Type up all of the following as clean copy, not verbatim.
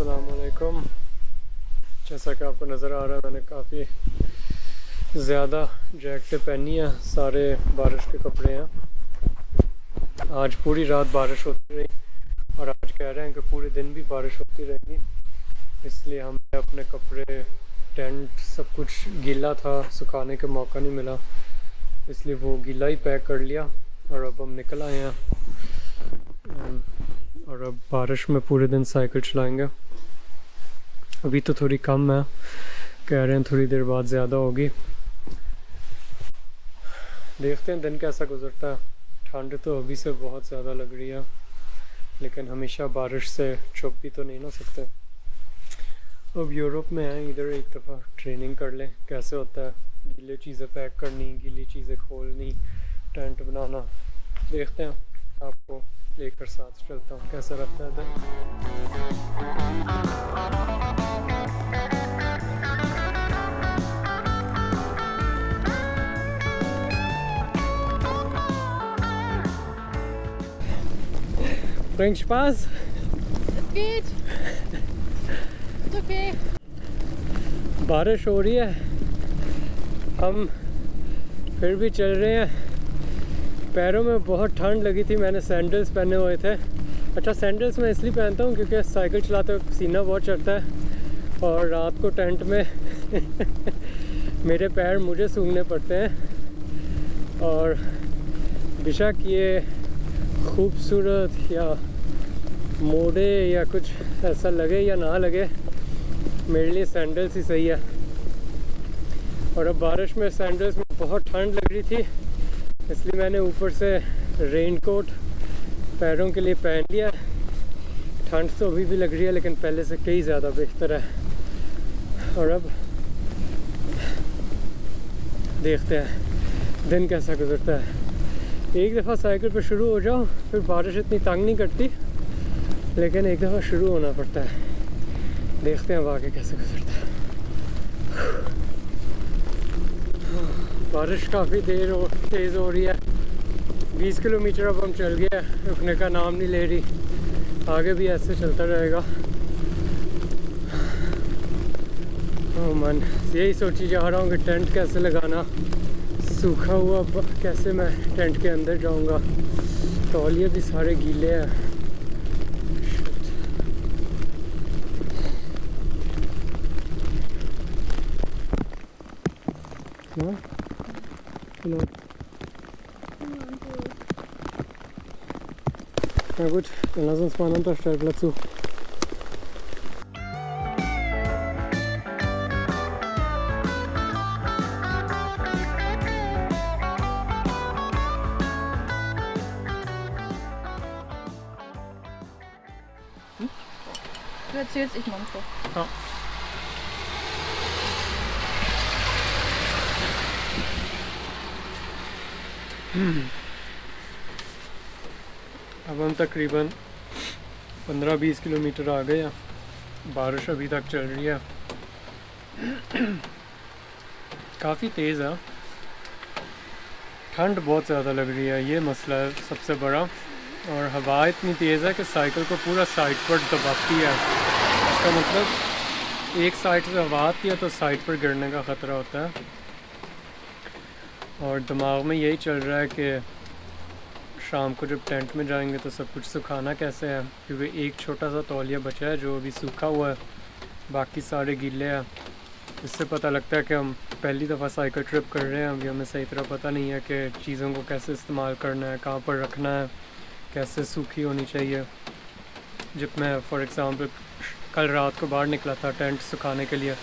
अस्सलामुअलैकुम। जैसा कि आपको नज़र आ रहा है, मैंने काफ़ी ज़्यादा जैकेटें पहनी हैं, सारे बारिश के कपड़े हैं। आज पूरी रात बारिश होती रही और आज कह रहे हैं कि पूरे दिन भी बारिश होती रहेगी, इसलिए हमें अपने कपड़े, टेंट, सब कुछ गीला था, सुखाने का मौका नहीं मिला, इसलिए वो गीला ही पैक कर लिया और अब हम निकल आए हैं और अब बारिश में पूरे दिन साइकिल चलाएंगे। अभी तो थोड़ी कम है, कह रहे हैं थोड़ी देर बाद ज़्यादा होगी। देखते हैं दिन कैसा गुजरता है। ठंड तो अभी से बहुत ज़्यादा लग रही है, लेकिन हमेशा बारिश से चुप भी तो नहीं ना सकते। अब यूरोप में हैं, इधर एक दफ़ा ट्रेनिंग कर लें कैसे होता है, गीली चीज़ें पैक करनी, गीली चीज़ें खोलनी, टेंट बनाना। देखते हैं, आपको लेकर साथ चलता हूँ कैसा रहता है दिन। Bringst Spaß? Es geht. Ist okay. बारिश हो रही है, हम फिर भी चल रहे हैं। पैरों में बहुत ठंड लगी थी, मैंने सैंडल्स पहने हुए थे। अच्छा, सैंडल्स मैं इसलिए पहनता हूँ क्योंकि साइकिल चलाते वक्त पसीना बहुत चढ़ता है और रात को टेंट में मेरे पैर मुझे सूंघने पड़ते हैं। और बेशक ये खूबसूरत या मोड़े या कुछ ऐसा लगे या ना लगे, मेरे लिए सैंडल्स ही सही है। और अब बारिश में सैंडल्स में बहुत ठंड लग रही थी, इसलिए मैंने ऊपर से रेनकोट पैरों के लिए पहन लिया। ठंड तो अभी भी लग रही है, लेकिन पहले से कई ज़्यादा बेहतर है। और अब देखते हैं दिन कैसा गुजरता है। एक दफ़ा साइकिल पर शुरू हो जाओ फिर बारिश इतनी तंग नहीं करती, लेकिन एक दफ़ा शुरू होना पड़ता है। देखते हैं आगे कैसे गुजरता है। बारिश काफ़ी तेज़ हो रही है। 20 किलोमीटर अब हम चल गए, रुकने का नाम नहीं ले रही, आगे भी ऐसे चलता रहेगा। ओह मन, यही सोची जा रहा हूँ कि टेंट कैसे लगाना, सूखा हुआ कैसे मैं टेंट के अंदर जाऊँगा। तौलिए भी सारे गीले हैं। Na gut, dann lass uns mal einen Unterstellplatz suchen. Du erzählst, ich mache so. Ja. अब हम तकरीबन 15-20 किलोमीटर आ गए हैं। बारिश अभी तक चल रही है, काफ़ी तेज़ है। ठंड बहुत ज़्यादा लग रही है, ये मसला है सबसे बड़ा। और हवा इतनी तेज़ है कि साइकिल को पूरा साइड पर दबाती है। इसका मतलब एक साइड से हवा आती है तो साइड पर गिरने का ख़तरा होता है। और दिमाग में यही चल रहा है कि शाम को जब टेंट में जाएंगे तो सब कुछ सुखाना कैसे है, क्योंकि एक छोटा सा तौलिया बचा है जो अभी सूखा हुआ है, बाकी सारे गीले हैं। इससे पता लगता है कि हम पहली दफ़ा साइकिल ट्रिप कर रहे हैं। अभी हमें सही तरह पता नहीं है कि चीज़ों को कैसे इस्तेमाल करना है, कहाँ पर रखना है, कैसे सूखी होनी चाहिए। जब मैं फॉर एग्ज़ाम्पल कल रात को बाहर निकला था टेंट सुखाने के लिए,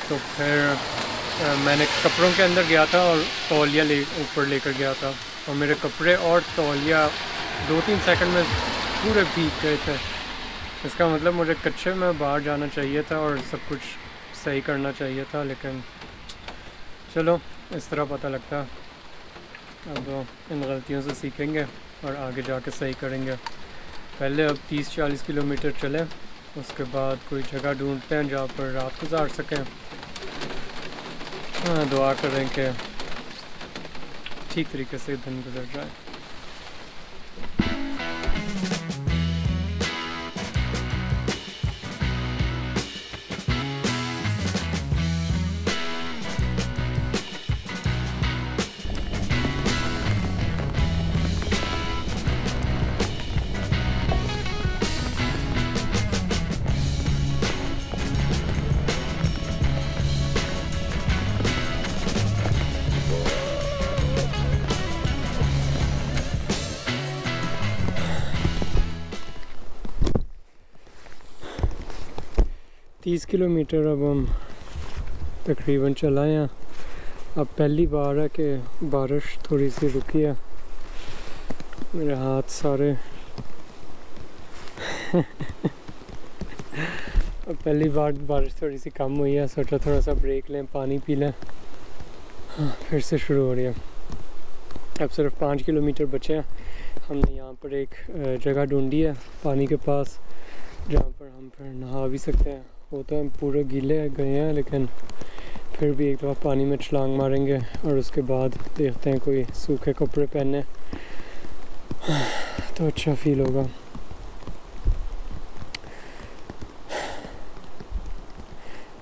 तो फिर मैंने कपड़ों के अंदर गया था और तौलिया ऊपर लेकर गया था, और मेरे कपड़े और तौलिया 2-3 सेकंड में पूरे भीग गए थे। इसका मतलब मुझे कच्चे में बाहर जाना चाहिए था और सब कुछ सही करना चाहिए था, लेकिन चलो इस तरह पता लगता। अब इन गलतियों से सीखेंगे और आगे जाके सही करेंगे। पहले अब 30-40 किलोमीटर चलें, उसके बाद कोई जगह ढूंढते हैं जहाँ पर रात गुजार सकें। हाँ, दुआ करें कि ठीक तरीके से दिन गुजर जाए। 30 किलोमीटर अब हम तकरीबन चलाए हैं। अब पहली बार है कि बारिश थोड़ी सी रुकी है। मेरे हाथ सारे अब पहली बार बारिश थोड़ी सी कम हुई है, सोचा थोड़ा सा ब्रेक लें, पानी पी लें। हाँ, फिर से शुरू हो रही है। अब सिर्फ 5 किलोमीटर बचे हैं। हमने यहाँ पर एक जगह ढूंढी है पानी के पास, जहाँ पर हम फिर नहा भी सकते हैं। वो तो हम पूरे गीले गए हैं, लेकिन फिर भी एक दफ़ा पानी में छलांग मारेंगे और उसके बाद देखते हैं कोई सूखे कपड़े पहने तो अच्छा फील होगा।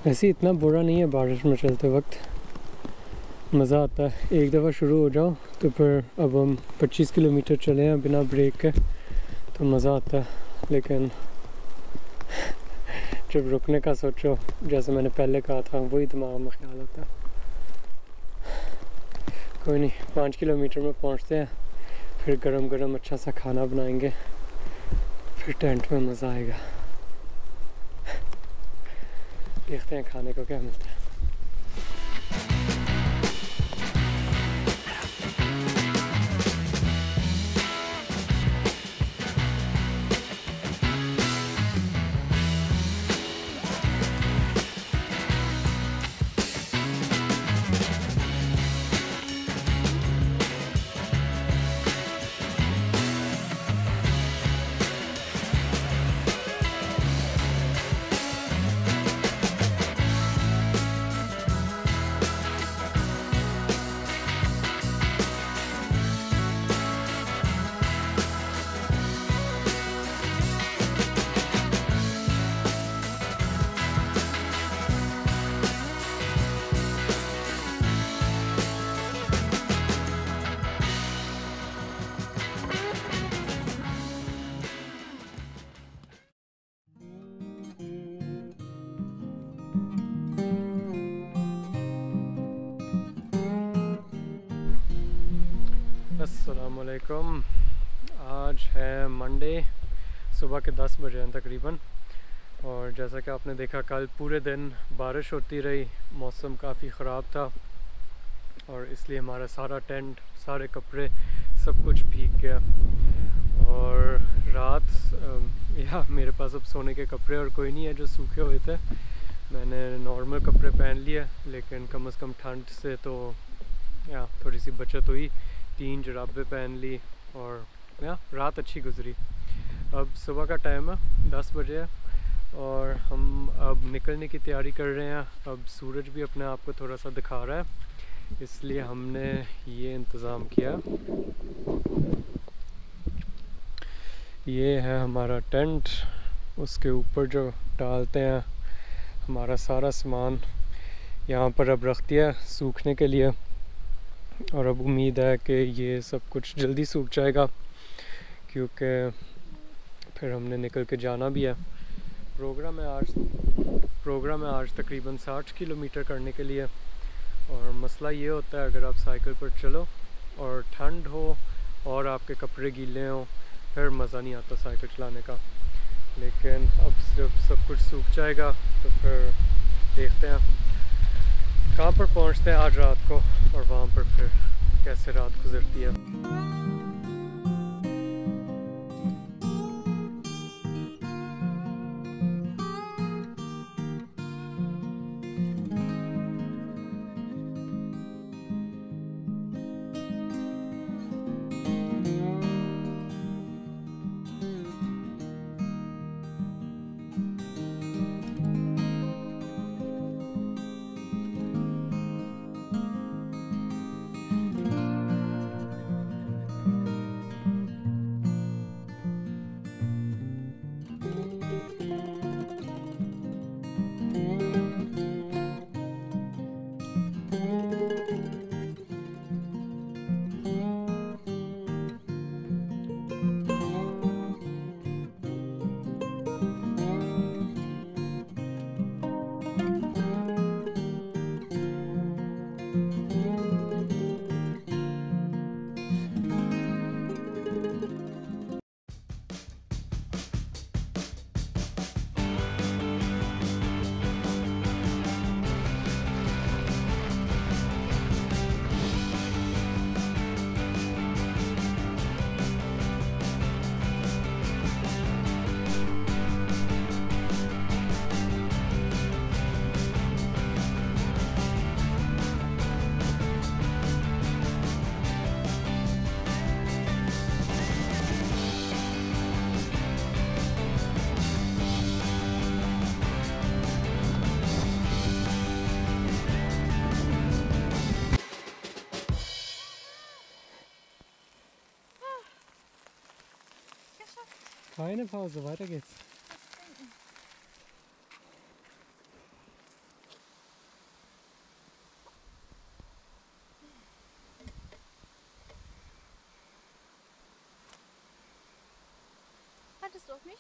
वैसे इतना बुरा नहीं है बारिश में चलते वक्त, मज़ा आता है। एक दफ़ा शुरू हो जाओ तो फिर अब हम 25 किलोमीटर चले हैं बिना ब्रेक के, तो मज़ा आता है। लेकिन जब रुकने का सोचो, जैसे मैंने पहले कहा था, वही दिमाग में ख्याल आता है। कोई नहीं, 5 किलोमीटर में पहुंचते हैं, फिर गरम गरम अच्छा सा खाना बनाएंगे, फिर टेंट में मज़ा आएगा। देखते हैं खाने को क्या मिलता है। अस्सलामुअलैकुम। आज है मंडे, सुबह के 10 बजे हैं तकरीबन। और जैसा कि आपने देखा, कल पूरे दिन बारिश होती रही, मौसम काफ़ी ख़राब था और इसलिए हमारा सारा टेंट, सारे कपड़े, सब कुछ भीग गया। और रात या मेरे पास अब सोने के कपड़े और कोई नहीं है जो सूखे हुए थे। मैंने नॉर्मल कपड़े पहन लिए, लेकिन कम से कम ठंड से तो या थोड़ी सी बचत हुई। 3 जुराबें पहन ली और या रात अच्छी गुजरी। अब सुबह का टाइम है, 10 बजे है और हम अब निकलने की तैयारी कर रहे हैं। अब सूरज भी अपने आप को थोड़ा सा दिखा रहा है, इसलिए हमने ये इंतज़ाम किया। ये है हमारा टेंट, उसके ऊपर जो डालते हैं हमारा सारा सामान, यहाँ पर अब रख दिया सूखने के लिए। और अब उम्मीद है कि ये सब कुछ जल्दी सूख जाएगा, क्योंकि फिर हमने निकल के जाना भी है। प्रोग्राम है आज तकरीबन 60 किलोमीटर करने के लिए। और मसला ये होता है, अगर आप साइकिल पर चलो और ठंड हो और आपके कपड़े गीले हों, फिर मज़ा नहीं आता साइकिल चलाने का। लेकिन अब जब सब कुछ सूख जाएगा तो फिर देखते हैं कहाँ पर पहुँचते हैं आज रात को, और वहाँ पर फिर कैसे रात गुजरती है। Keine Pause, weiter geht's. Wartest du auf mich?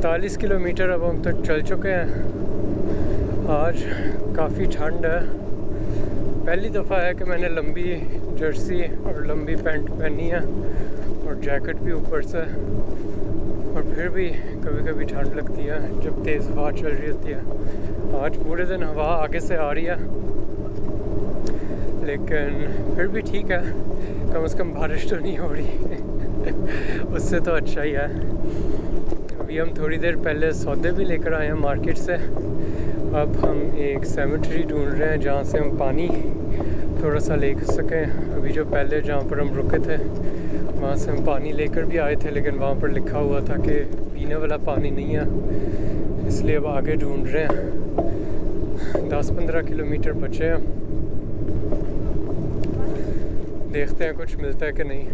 45 kilometre अब हम तक चल चुके हैं। आज काफ़ी ठंड है। पहली दफ़ा है कि मैंने लंबी जर्सी और लंबी पैंट पहनी है और जैकेट भी ऊपर से, और फिर भी कभी कभी ठंड लगती है जब तेज़ हवा चल रही होती है। आज पूरे दिन हवा आगे से आ रही है, लेकिन फिर भी ठीक है, कम से कम बारिश तो नहीं हो रही उससे तो अच्छा ही है। अभी हम थोड़ी देर पहले सौदे भी लेकर आए हैं मार्केट से। अब हम एक सेमेट्री ढूंढ रहे हैं जहाँ से हम पानी थोड़ा सा ले सकें। अभी जो पहले जहाँ पर हम रुके थे वहाँ से हम पानी लेकर भी आए थे, लेकिन वहाँ पर लिखा हुआ था कि पीने वाला पानी नहीं है, इसलिए अब आगे ढूंढ रहे हैं। 10-15 किलोमीटर बचे हैं, देखते हैं कुछ मिलता है कि नहीं।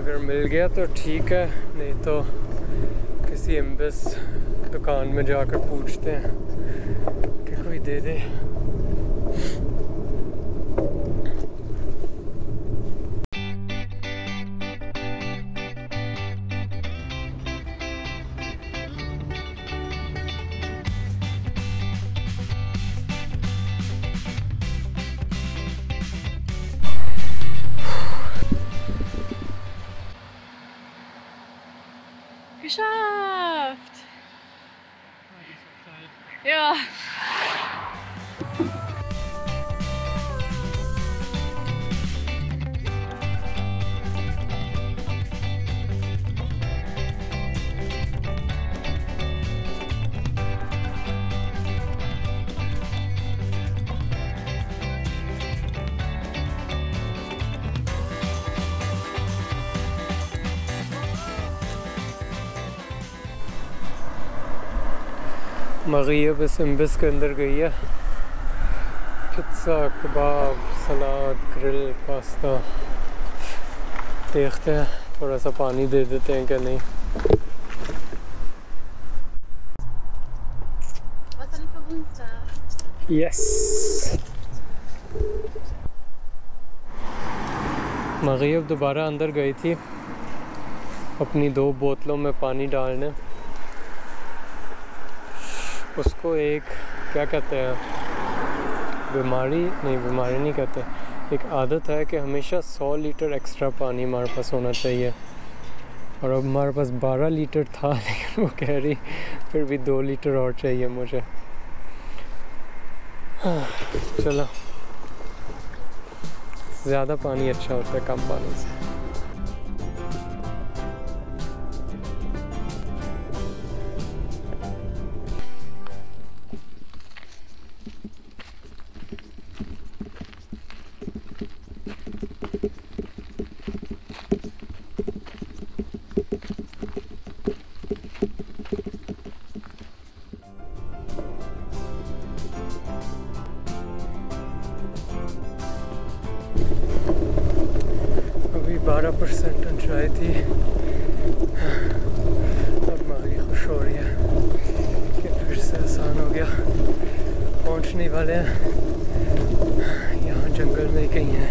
अगर मिल गया तो ठीक है, नहीं तो किसी एम्बस दुकान में जाकर पूछते हैं कि कोई दे दे। Geschafft! Ja. मग़ियब इस एम्बस के अंदर गई है। पिज़्ज़ा, कबाब, सलाद, ग्रिल, पास्ता। देखते हैं, थोड़ा सा पानी दे देते हैं क्या नहीं। यस, मग़ियब दोबारा अंदर गई थी अपनी 2 बोतलों में पानी डालने। उसको एक क्या कहते हैं, बीमारी नहीं कहते, एक आदत है कि हमेशा 100 लीटर एक्स्ट्रा पानी हमारे पास होना चाहिए, और अब हमारे पास 12 लीटर था, लेकिन वो कह रही फिर भी 2 लीटर और चाहिए मुझे। हाँ, चलो, ज़्यादा पानी अच्छा होता है कम पानी से। 12% ऊंचाई थी। अब मागी खुश हो रही है कि फिर से आसान हो गया। पहुंचने वाले हैं, यहाँ जंगल में कहीं है।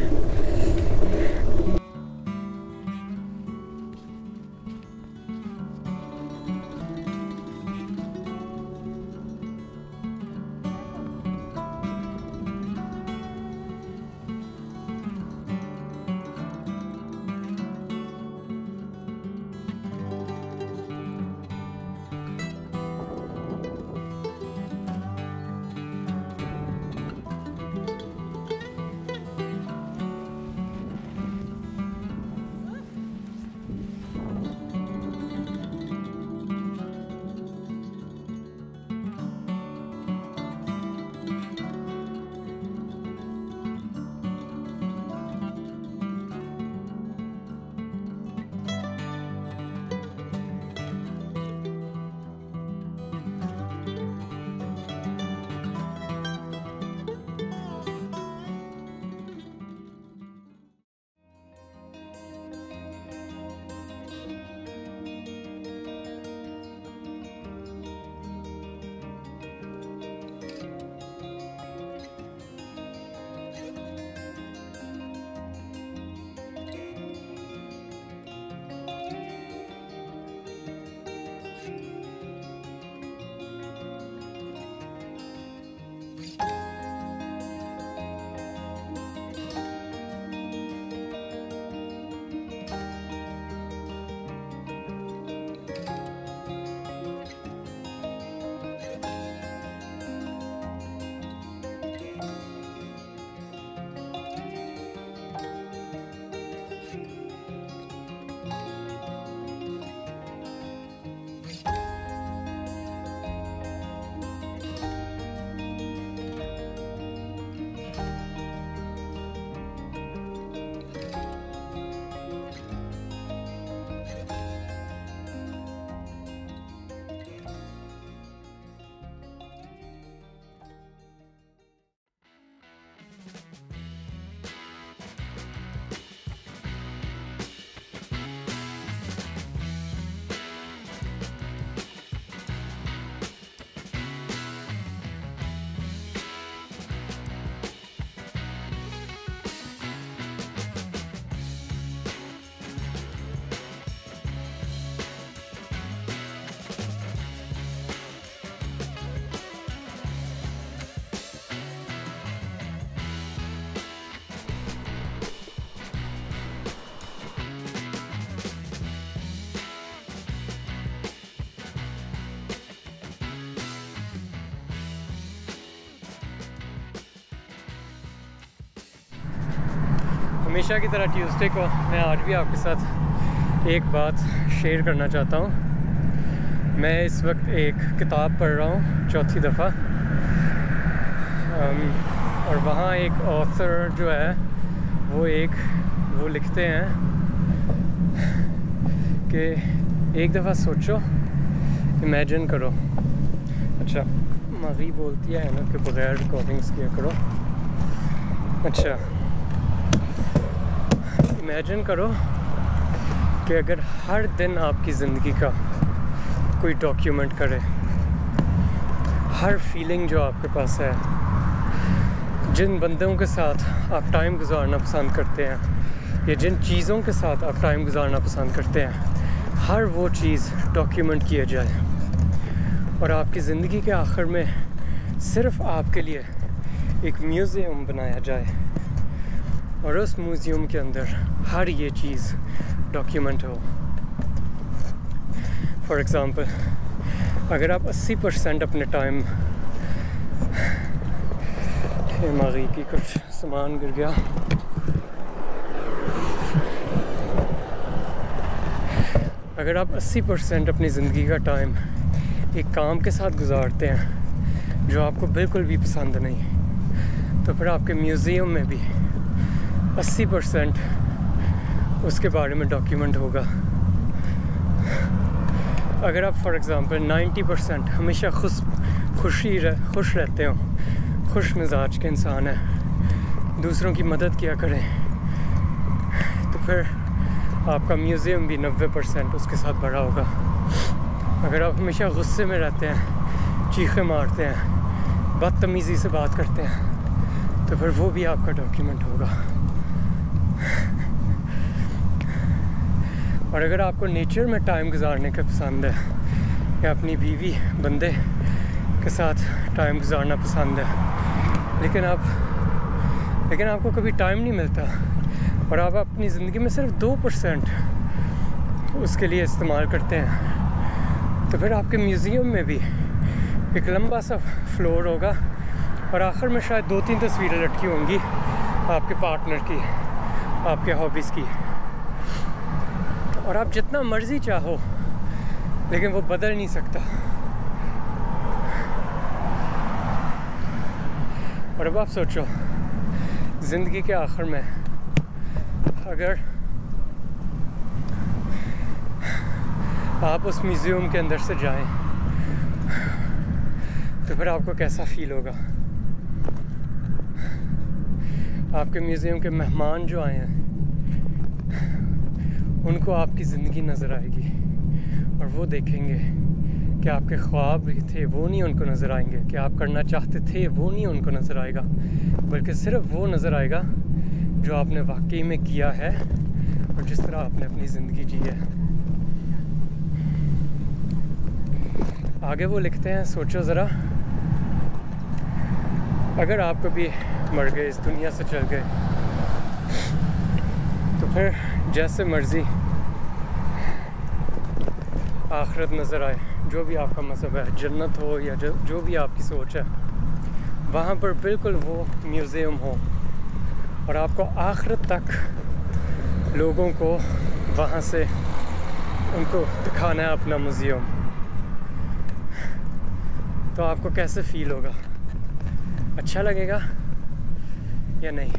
हमेशा की तरह ट्यूसडे को मैं आज भी आपके साथ एक बात शेयर करना चाहता हूँ। मैं इस वक्त एक किताब पढ़ रहा हूँ चौथी दफ़ा, और वहाँ एक ऑथर जो है वो लिखते हैं कि एक दफ़ा सोचो, इमेजिन करो। अच्छा, मागी बोलती है ना कि बग़ैर रिकॉर्डिंग्स किया करो। अच्छा, इमेजिन करो कि अगर हर दिन आपकी ज़िंदगी का कोई डॉक्यूमेंट करे, हर फीलिंग जो आपके पास है, जिन बंदों के साथ आप टाइम गुजारना पसंद करते हैं या जिन चीज़ों के साथ आप टाइम गुजारना पसंद करते हैं, हर वो चीज़ डॉक्यूमेंट किया जाए और आपकी ज़िंदगी के आखिर में सिर्फ़ आपके लिए एक म्यूज़ियम बनाया जाए और उस म्यूज़ियम के अंदर हर ये चीज़ डॉक्यूमेंट हो। फॉर एग्ज़ाम्पल, अगर आप 80% अपने टाइम, मागी की कुछ सामान गिर गया, अगर आप 80% अपनी ज़िंदगी का टाइम एक काम के साथ गुजारते हैं जो आपको बिल्कुल भी पसंद नहीं, तो फिर आपके म्यूज़ियम में भी 80% उसके बारे में डॉक्यूमेंट होगा। अगर आप फॉर एग्ज़ाम्पल 90% हमेशा खुश रहते हो, खुश मिजाज के इंसान हैं, दूसरों की मदद किया करें, तो फिर आपका म्यूज़ियम भी 90% उसके साथ भरा होगा। अगर आप हमेशा गुस्से में रहते हैं, चीखें मारते हैं, बदतमीज़ी से बात करते हैं, तो फिर वो भी आपका डॉक्यूमेंट होगा। और अगर आपको नेचर में टाइम गुजारने का पसंद है या अपनी बीवी बंदे के साथ टाइम गुजारना पसंद है, लेकिन आपको कभी टाइम नहीं मिलता और आप अपनी ज़िंदगी में सिर्फ 2% उसके लिए इस्तेमाल करते हैं, तो फिर आपके म्यूज़ियम में भी एक लंबा सा फ्लोर होगा और आखिर में शायद 2-3 तस्वीरें लटकी होंगी आपके पार्टनर की, आपके हॉबीज़ की। और आप जितना मर्ज़ी चाहो, लेकिन वो बदल नहीं सकता। और अब आप सोचो, ज़िंदगी के आखिर में अगर आप उस म्यूज़ियम के अंदर से जाएं, तो फिर आपको कैसा फ़ील होगा? आपके म्यूज़ियम के मेहमान जो आए हैं, उनको आपकी ज़िंदगी नज़र आएगी और वो देखेंगे कि आपके ख्वाब थे वो नहीं उनको नज़र आएंगे, कि आप करना चाहते थे वो नहीं उनको नज़र आएगा, बल्कि सिर्फ वो नज़र आएगा जो आपने वाकई में किया है और जिस तरह आपने अपनी ज़िंदगी जी है। आगे वो लिखते हैं, सोचो ज़रा, अगर आप कभी मर गए, इस दुनिया से चल गए, तो फिर जैसे मर्ज़ी आखिरत नज़र आए, जो भी आपका मज़हब है, जन्नत हो या जो भी आपकी सोच है, वहाँ पर बिल्कुल वो म्यूज़ियम हो और आपको आखिरत तक लोगों को वहाँ से उनको दिखाना है अपना म्यूज़ियम, तो आपको कैसे फ़ील होगा? अच्छा लगेगा या नहीं?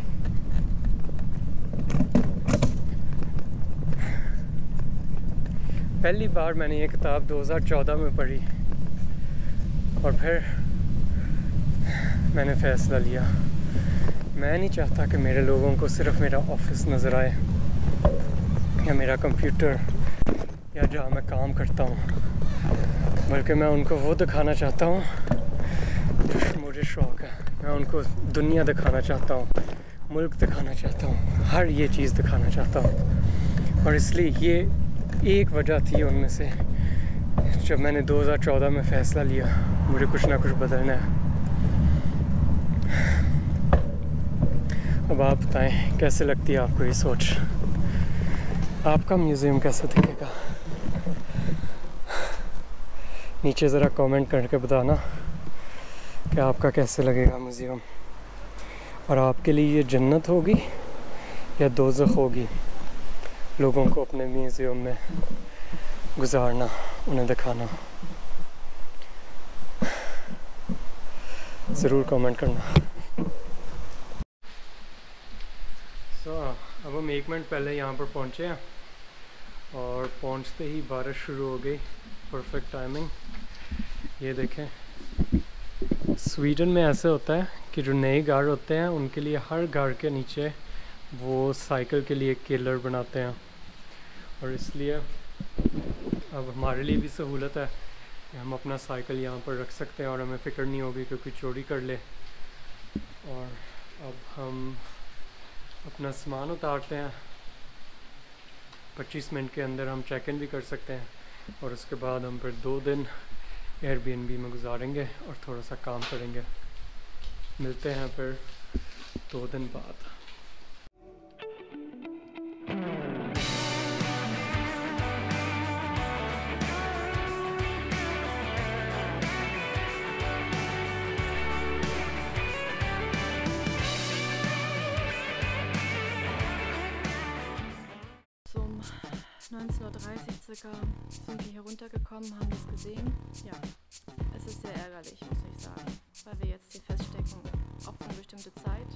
पहली बार मैंने ये किताब 2014 में पढ़ी और फिर मैंने फ़ैसला लिया, मैं नहीं चाहता कि मेरे लोगों को सिर्फ मेरा ऑफिस नज़र आए या मेरा कंप्यूटर या जहाँ मैं काम करता हूँ, बल्कि मैं उनको वो दिखाना चाहता हूँ जो मुझे शौक़ है। मैं उनको दुनिया दिखाना चाहता हूँ, मुल्क दिखाना चाहता हूँ, हर ये चीज़ दिखाना चाहता हूँ। और इसलिए ये एक वजह थी उनमें से, जब मैंने 2014 में फ़ैसला लिया मुझे कुछ ना कुछ बदलना है। अब आप बताएं, कैसे लगती है आपको ये सोच? आपका म्यूज़ियम कैसा दिखेगा? नीचे ज़रा कमेंट करके बताना कि आपका कैसे लगेगा म्यूज़ियम, और आपके लिए ये जन्नत होगी या दोज़ख होगी लोगों को अपने म्यूज़ियम में गुजारना, उन्हें दिखाना। ज़रूर कमेंट करना। अब हम 1 मिनट पहले यहाँ पर पहुँचे हैं और पहुँचते ही बारिश शुरू हो गई। Perfect timing. ये देखें, स्वीडन में ऐसे होता है कि जो नए घर होते हैं उनके लिए हर घर के नीचे वो साइकिल के लिए किलर बनाते हैं, और इसलिए अब हमारे लिए भी सहूलत है कि हम अपना साइकिल यहाँ पर रख सकते हैं और हमें फ़िक्र नहीं होगी क्योंकि चोरी कर ले। और अब हम अपना सामान उतारते हैं, 25 मिनट के अंदर हम चेक इन भी कर सकते हैं, और उसके बाद हम फिर 2 दिन एयरबीएनबी में गुजारेंगे और थोड़ा सा काम करेंगे। मिलते हैं फिर 2 दिन बाद। Um 19:30 Uhr circa sind wir hier runtergekommen, haben das gesehen. Ja, es ist sehr ärgerlich, muss ich sagen, weil wir jetzt hier feststecken auf eine bestimmte Zeit.